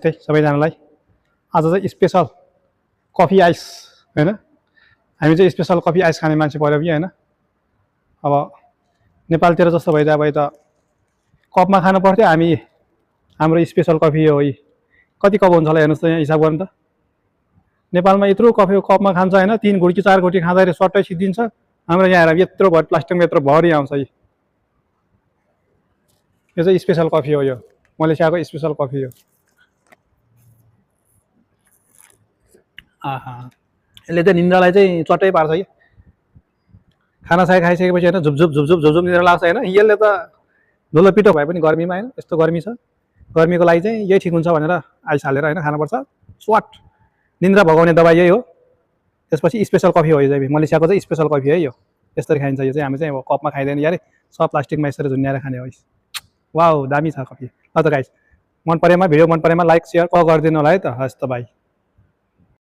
है सबैजनालाई। आज चाहिँ स्पेसल कफी आइस हैन, हामी चाहिँ स्पेसल कफी आइस खाने मान्छे पर्यो कि हैन। अब नेपालतिर जस्तो भइदियो भए त कपमा खानु पर्थ्यो, हामी हाम्रो स्पेसल कफी हो। कति कप हुन्छ होला हेर्नुहोस् त, यहाँ हिसाब गर्नु त। नेपालमा यत्रो कफी कपमा खान्छ हैन, 3 घुर्की 4 घुर्की खाँदाखेरि सट्टै सिद्धिन्छ। हाम्रो यहाँ आएर यत्रो भर प्लास्टिकमा यत्रो भरि आउँछ। यो चाहिँ स्पेसल कफी हो, यो मलेसियाको स्पेसल कफी हो। आहा, यसले चाहिँ निन्द्रालाई चाहिँ चट्टै पार्छ कि। खाना साय खाइसकेपछि हैन झुपझुप झुपझुप झुपझुप निद्रा लाग्छ हैन। यसले त धुलो पिठो भए पनि गर्मीमा हैन, यस्तो गर्मी छ, गर्मीको लागि चाहिँ यही ठिक हुन्छ भनेर आइस हालेर हैन खानुपर्छ। स्वाट निन्द्रा भगाउने दबाई यही हो। त्यसपछि स्पेसल कफी हो यो चाहिँ, मलेसियाको चाहिँ स्पेसल कफी है यो। यसरी खाइन्छ यो चाहिँ, हामी चाहिँ अब कपमा खाइदैन यार, सब प्लास्टिकमा यसरी झुन्याएर खाने हो। वाउ दामी छ कफी। ल त गाइस, मन परेमा भिडियो मन परेमा लाइक सेयर गरिदिनु होला है त। हस् त भाइ।